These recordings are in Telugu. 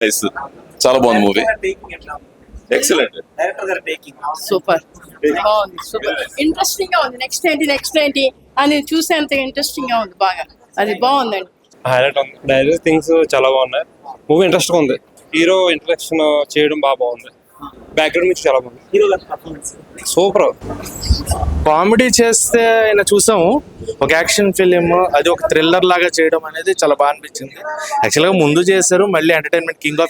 నైస్. చాలా బాగుంది మూవీ. ఎక్సలెంట్. సూపర్ బాగుంది. సూపర్ ఇంట్రెస్టింగ్ గా ఉంది. నెక్స్ట్ ఏంటి అని చూసేంత ఇంట్రెస్టింగ్ గా ఉంది. బాగా అది బాగుందండి. హైలైట్ ఉంది. డైరెక్ట్ థింగ్స్ చాలా బాగున్నాయి. మూవీ ఇంట్రెస్ట్ ఉంది. హీరో ఇంట్రడక్షన్ చేయడం బాగుంది. బ్యాక్గ్రౌండ్ నుంచి చాలా బాగుంది. సూపర్. కామెడీ చేస్తే ఆయన చూసాము, ఒక యాక్షన్ ఫిలిం అది ఒక థ్రిల్లర్ లాగా చేయడం అనేది చాలా బాగా అనిపించింది. యాక్చువల్గా ముందు చేశారు, మళ్ళీ entertainment king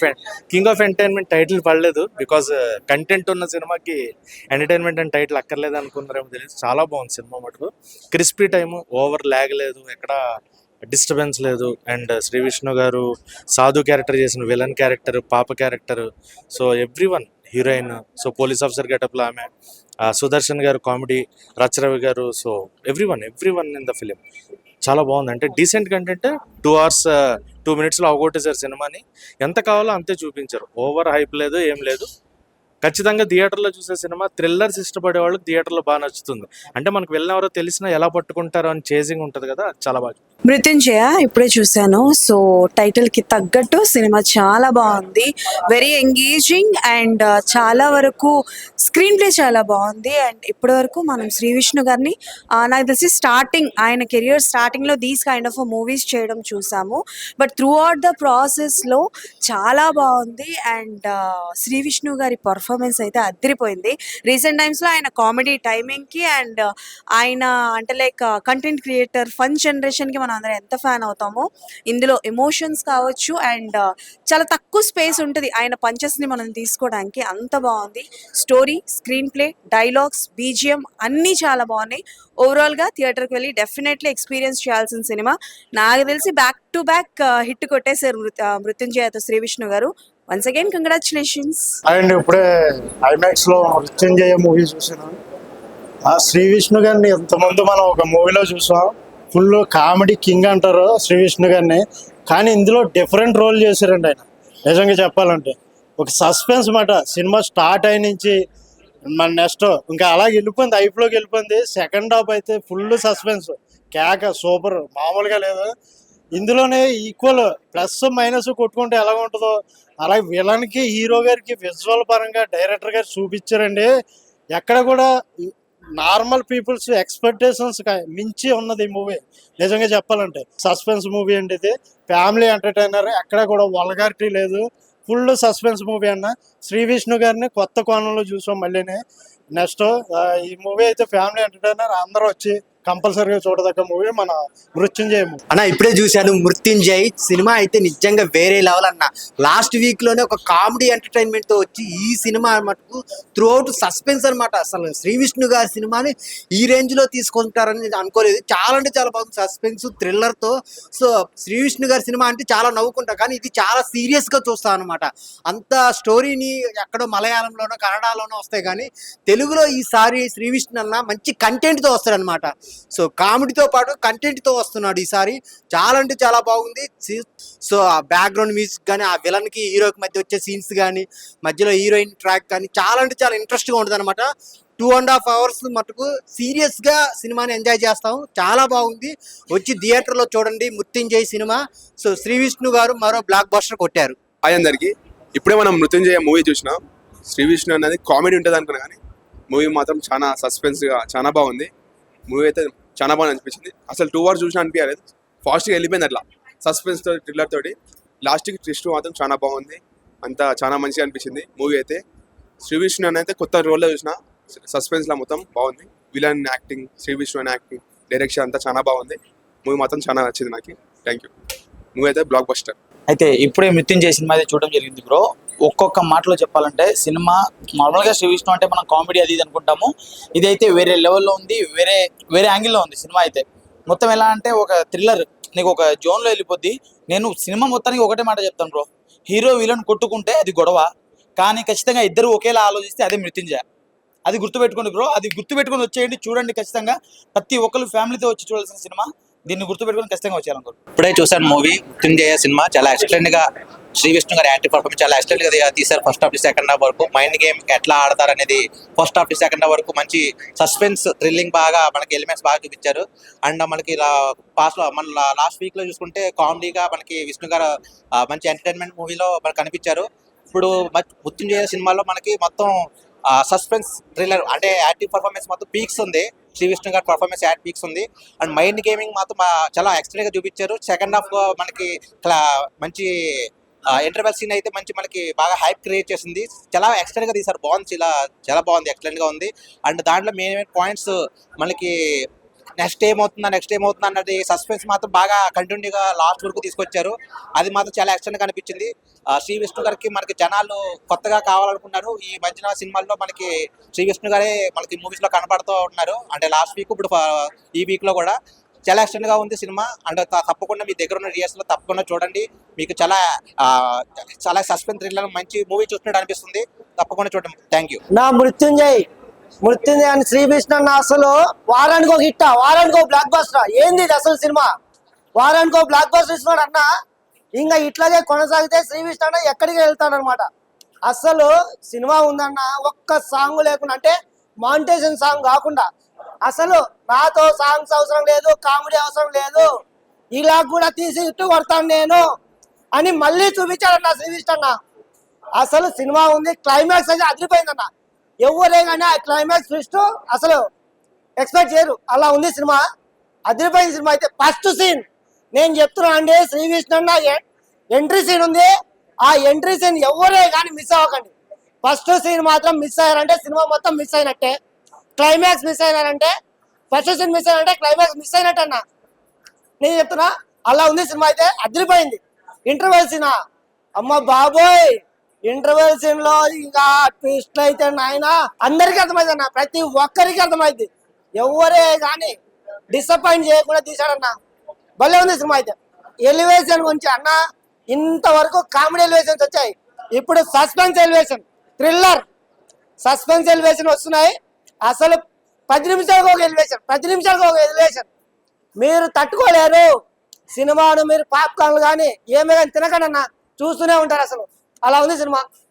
of entertainment title పడలేదు. బికాజ్ కంటెంట్ ఉన్న సినిమాకి ఎంటర్టైన్మెంట్ అని టైటిల్ అక్కర్లేదు అనుకున్నారేమో తెలియదు. చాలా బాగుంది సినిమా మటుకు. క్రిస్పీ టైము, ఓవర్ ల్యాగ్ లేదు, ఎక్కడ డిస్టర్బెన్స్ లేదు. అండ్ శ్రీ విష్ణు గారు సాధు క్యారెక్టర్ చేసిన విలన్ క్యారెక్టర్, పాప character, so everyone, heroine, so police officer గెటప్లో ఆమె, సుదర్శన్ గారు కామెడీ, రచరవి గారు, so everyone in the film చాలా బాగుంది. అంటే డీసెంట్ కంటెంట్. 2 hours 2 minutes అవగొట్టేశారు సినిమాని. ఎంత కావాలో అంతే చూపించారు. ఓవర్ హైప్ లేదు, ఏం లేదు. ఖచ్చితంగా థియేటర్లో చూసే సినిమా. థ్రిల్లర్స్ ఇష్టపడే వాళ్ళకి థియేటర్లో బాగా నచ్చుతుంది. అంటే మనకు వెళ్ళినెవరో తెలిసినా ఎలా పట్టుకుంటారో అని చేజింగ్ ఉంటుంది కదా, చాలా బాగా. మృత్యుంజయ ఇప్పుడే చూశాను. సో టైటిల్ కి తగ్గట్టు సినిమా చాలా బాగుంది. వెరీ ఎంగేజింగ్ అండ్ చాలా వరకు స్క్రీన్ ప్లే చాలా బాగుంది. అండ్ ఇప్పటి వరకు మనం శ్రీ విష్ణు గారిని నాకు తెలిసి ఆయన కెరియర్ స్టార్టింగ్ లో దీస్ కైండ్ ఆఫ్ మూవీస్ చేయడం చూసాము. But through out the process లో చాలా బాగుంది. అండ్ శ్రీ విష్ణు గారి పర్ఫార్మెన్స్ అయితే అదిరిపోయింది. రీసెంట్ టైమ్స్ లో ఆయన కామెడీ టైమింగ్ కి అండ్ ఆయన అంటే like content creator, fun generation కి మనం అందరం ఎంత ఫ్యాన్ అవుతామో, ఇందులో ఎమోషన్స్ కావచ్చు అండ్ చాలా తక్కువ స్పేస్ ఉంటుంది ఆయన పంచెస్ ని మనం తీసుకోవడానికి. అంత బాగుంది. Story, screen play, dialogues, BGM అన్నీ చాలా బాగున్నాయి. ఓవరాల్ గా థియేటర్కి వెళ్ళి డెఫినెట్లీ ఎక్స్పీరియన్స్ చేయాల్సిన సినిమా. నాకు తెలిసి బ్యాక్ టు బ్యాక్ హిట్ కొట్టేశారు మృత్యుంజయతో శ్రీ విష్ణు గారు. Once again congratulations. అండ్ ఇప్పుడే ఐమాక్స్ లో మృత్యుంజయ మూవీ చూసాను. శ్రీ విష్ణు గారిని ఎంతమంది మనం ఒక మూవీలో చూసాం. ఫుల్ కామెడీ కింగ్ అంటారు శ్రీ విష్ణు గారిని, కానీ ఇందులో డిఫరెంట్ రోల్ చేశారండి ఆయన. నిజంగా చెప్పాలంటే ఒక సస్పెన్స్ మాట. సినిమా స్టార్ట్ అయిన నుంచి మన నెక్స్ట్ ఇంకా అలాగే వెళ్ళిపోయింది, ఐఫ్లోకి వెళ్ళిపోయింది. సెకండ్ హాఫ్ అయితే ఫుల్ సస్పెన్స్, కేక సూపర్, మామూలుగా లేదు. ఇందులోనే ఈక్వల్ ప్లస్ మైనస్ కొట్టుకుంటే ఎలా ఉంటుందో అలాగే విలన్కి, హీరో గారికి విజువల్ పరంగా డైరెక్టర్ గారు చూపించారండి. ఎక్కడ కూడా నార్మల్ పీపుల్స్ ఎక్స్పెక్టేషన్స్ మించి ఉన్నది ఈ మూవీ. నిజంగా చెప్పాలంటే సస్పెన్స్ మూవీ అండి ఇది. ఫ్యామిలీ ఎంటర్టైనర్, ఎక్కడ కూడా వల్గారిటీ లేదు. ఫుల్ సస్పెన్స్ మూవీ అన్న. శ్రీ విష్ణు గారిని కొత్త కోణంలో చూసాం మళ్ళీనే. నెక్స్ట్ ఈ మూవీ అయితే ఫ్యామిలీ ఎంటర్టైనర్, అందరూ వచ్చి కంపల్సరీగా చూడదగ్గ మూవీ మన మృత్యుంజయ్ మూవీ అన్న. ఇప్పుడే చూశాను మృత్యుంజయ్ సినిమా అయితే నిజంగా వేరే లెవెల్ అన్న. లాస్ట్ వీక్ లోనే ఒక కామెడీ ఎంటర్టైన్మెంట్ తో వచ్చి ఈ సినిమా మటుకు త్రూ అవుట్ సస్పెన్స్ అనమాట. అసలు శ్రీ విష్ణు గారి సినిమాని ఈ రేంజ్ లో తీసుకుంటారని అనుకోలేదు. చాలా అంటే చాలా బాగుంది, సస్పెన్స్ థ్రిల్లర్ తో. సో శ్రీ విష్ణు గారి సినిమా అంటే చాలా నవ్వుకుంటా, కానీ ఇది చాలా సీరియస్ గా చూస్తాను అనమాట. అంత స్టోరీని ఎక్కడో మలయాళంలోనో కన్నడలోనో వస్తాయి, కానీ తెలుగులో ఈసారి శ్రీ విష్ణు అన్న మంచి కంటెంట్ తో వస్తాడు అనమాట. సో కామెడీతో పాటు కంటెంట్ తో వస్తున్నాడు ఈసారి. చాలా అంటే చాలా బాగుంది. సో ఆ బ్యాక్గ్రౌండ్ మ్యూజిక్ కానీ, ఆ విలన్ కి హీరోకి మధ్య వచ్చే సీన్స్ కానీ, మధ్యలో హీరోయిన్ ట్రాక్ కానీ చాలా అంటే చాలా ఇంట్రెస్ట్ గా ఉంటుంది అనమాట. 2.5 hours మటుకు సీరియస్ గా సినిమాని ఎంజాయ్ చేస్తాం. చాలా బాగుంది. వచ్చి థియేటర్ లో చూడండి మృత్యుంజయ్ సినిమా. సో శ్రీ విష్ణు గారు మరో బ్లాక్ బస్టర్ కొట్టారు. హాయ్ అందరికి. ఇప్పుడే మనం మృత్యుంజయ మూవీ చూసినాం. శ్రీ విష్ణు అనేది కామెడీ ఉంటుంది అనుకున్నా, కానీ మూవీ మాత్రం చాలా సస్పెన్స్ గా చాలా బాగుంది. మూవీ అయితే చాలా బాగా అనిపించింది. అసలు 2 hours చూసినా అనిపించలేదు, ఫాస్ట్గా వెళ్ళిపోయింది. అట్లా సస్పెన్స్ తో, థ్రిల్లర్ తోటి లాస్ట్కి ట్విస్ట్ మాత్రం చాలా బాగుంది. అంతా చాలా మంచిగా అనిపించింది మూవీ అయితే. శ్రీ విష్ణు అని అయితే కొత్త రోల్లో చూసిన, సస్పెన్స్లో మొత్తం బాగుంది. విలన్ యాక్టింగ్, శ్రీ విష్ణు అని యాక్టింగ్, డైరెక్షన్ అంతా చాలా బాగుంది. మూవీ మాత్రం చాలా నచ్చింది నాకు. Thank you. మూవీ అయితే బ్లాక్ బస్టర్. అయితే ఇప్పుడే మృత్యుంజయ సినిమా అయితే చూడడం జరిగింది బ్రో. ఒక్కొక్క మాటలో చెప్పాలంటే సినిమా నార్మల్గా శ్రీ విష్ణు అంటే మనం కామెడీ అది ఇది అనుకుంటాము. ఇదైతే వేరే లెవెల్లో ఉంది, వేరే యాంగిల్లో ఉంది సినిమా అయితే. మొత్తం ఎలా అంటే ఒక థ్రిల్లర్, నీకు ఒక జోన్లో వెళ్ళిపోద్ది. నేను సినిమా మొత్తానికి ఒకటే మాట చెప్తాను బ్రో, హీరో విలన్ కొట్టుకుంటే అది గొడవ, కానీ ఖచ్చితంగా ఇద్దరు ఒకేలా ఆలోచిస్తే అదే మృత్యుంజయ. అది గుర్తుపెట్టుకోండి బ్రో, అది గుర్తుపెట్టుకొని వచ్చేయండి, చూడండి ఖచ్చితంగా. ప్రతి ఒక్కరు ఫ్యామిలీతో వచ్చి చూడాల్సిన సినిమా. దీన్ని గుర్తుపెట్టుకొని ఖచ్చితంగా వచ్చేయాలనుకో. ఇప్పుడే చూసాను మూవీ మృత్యుంజయ సినిమా. చాలా ఎక్సలెంట్ గా శ్రీ విష్ణు గారి యాక్టివ్ పర్ఫార్మెన్స్ చాలా ఎక్సలెంట్ గా తీశారు. First half to second half వరకు మైండ్ గేమ్ ఎట్లా ఆడతారు అనేది first half to second half వరకు మంచి సస్పెన్స్ థ్రిల్లింగ్ బాగా మనకి ఎలిమెంట్స్ బాగా చూపించారు. అండ్ మనకి మన లాస్ట్ వీక్ లో చూసుకుంటే కామెడీగా మనకి విష్ణు గారు మంచి ఎంటర్టైన్మెంట్ మూవీలో మనకు కనిపించారు. ఇప్పుడు మృత్యుంజయ సినిమాలో మనకి మొత్తం సస్పెన్స్ థ్రిల్లర్ అంటే యాక్టివ్ పర్ఫార్మెన్స్ మొత్తం పీక్స్ ఉంది. శ్రీ విష్ణు గారి పర్ఫార్మెన్స్ యాడ్ పీక్స్ ఉంది. అండ్ మైండ్ గేమింగ్ మాత్రం చాలా ఎక్స్ట్రీమ్ గా చూపించారు. సెకండ్ హాఫ్ మనకి మంచి ఇంటర్వెల్ సీన్ అయితే మంచి మనకి బాగా హైప్ క్రియేట్ చేసింది. చాలా ఎక్స్ట్రీమ్ గా తీశారు. బాగుంది, చాలా బాగుంది, ఎక్సలెంట్ గా ఉంది. అండ్ దాంట్లో మెయిన్ పాయింట్స్ మనకి నెక్స్ట్ ఏమవుతుందా అన్నది సస్పెన్స్ మాత్రం బాగా కంటిన్యూగా లాస్ట్ వరకు తీసుకొచ్చారు. అది మాత్రం చాలా ఎక్సలెంట్ గా అనిపించింది. శ్రీ విష్ణు గారికి మనకి జనాలు కొత్తగా కావాలనుకున్నారు. ఈ మధ్యన సినిమాల్లో మనకి శ్రీ విష్ణు గారే మనకి మూవీస్ లో కనపడుతూ ఉన్నారు. అంటే లాస్ట్ వీక్ ఇప్పుడు ఈ వీక్ లో కూడా చాలా ఎక్సలెంట్ గా ఉంది సినిమా. అండ్ తప్పకుండా మీ దగ్గర ఉన్న థియేటర్స్ లో తప్పకుండా చూడండి. మీకు చాలా సస్పెన్స్ థ్రిల్లర్ మంచి మూవీ చూసినట్టు అనిపిస్తుంది. తప్పకుండా చూడండి. Thank you. నా మృత్యుంజయ్ అని శ్రీ విష్ణు అన్న అసలు వారానికి ఒక హిట్, వారానికి ఒక బ్లాక్ బస్టర్. ఏంది ఇది అసలు సినిమా? వారానికి ఒక బ్లాక్ బస్టర్ ఇస్తున్నాడు అన్న. ఇంకా ఇట్లాగే కొనసాగితే శ్రీ విష్ణు అన్న ఎక్కడికి వెళ్తాడనమాట. అసలు సినిమా ఉందన్న, ఒక్క సాంగ్ లేకుండా అంటే మానిటైజేషన్ సాంగ్ కాకుండా అసలు నాతో సాంగ్స్ అవసరం లేదు, కామెడీ అవసరం లేదు, ఇలా కూడా తీసి ఇట్టు కొడతాను నేను అని మళ్ళీ చూపించాడన్న శ్రీ విష్ణు అన్న. అసలు సినిమా ఉంది, క్లైమాక్స్ అయితే అదిరిపోయిందన్న. ఎవరే కానీ ఆ క్లైమాక్స్ ట్విస్ట్ అసలు ఎక్స్పెక్ట్ చేయరు, అలా ఉంది సినిమా. అదిరిపోయిన సినిమా అయితే ఫస్ట్ సీన్ నేను చెప్తున్నా అండి, శ్రీ విష్ణు అన్న ఎంట్రీ సీన్ ఉంది. ఆ ఎంట్రీ సీన్ ఎవరే కానీ మిస్ అవ్వకండి. ఫస్ట్ సీన్ మాత్రం మిస్ అయ్యారంటే సినిమా మొత్తం మిస్ అయినట్టే. క్లైమాక్స్ మిస్ అయినారంటే, ఫస్ట్ సీన్ మిస్ అయినంటే క్లైమాక్స్ మిస్ అయినట్టు అన్న. నేను చెప్తున్నా అలా ఉంది సినిమా అయితే. అదిరిపోయింది. ఇంటర్వెల్ సీనా అమ్మ బాబోయ్, ఇంటర్వెల్ సీన్ లో ఇంకా ట్విస్ట్ అయితే నాయన అందరికీ అర్థమైంది అన్న, ప్రతి ఒక్కరికి అర్థమైంది. ఎవరే కానీ డిసప్పాయింట్ చేయకుండా తీసాడన్న. భలే ఉంది సినిమా అయితే. ఎలివేషన్ గురించి అన్న, ఇంతవరకు కామెడీ ఎలివేషన్స్ వచ్చాయి, ఇప్పుడు suspense elevation, thriller suspense elevation వస్తున్నాయి. అసలు 10 నిమిషాలకు ఒక ఎలివేషన్ మీరు తట్టుకోలేరు. సినిమాను మీరు పాప్కార్న్లు కానీ ఏమే కానీ తినకండి అన్న, చూస్తూనే ఉంటారు. అసలు అలా ఉంది సినిమా.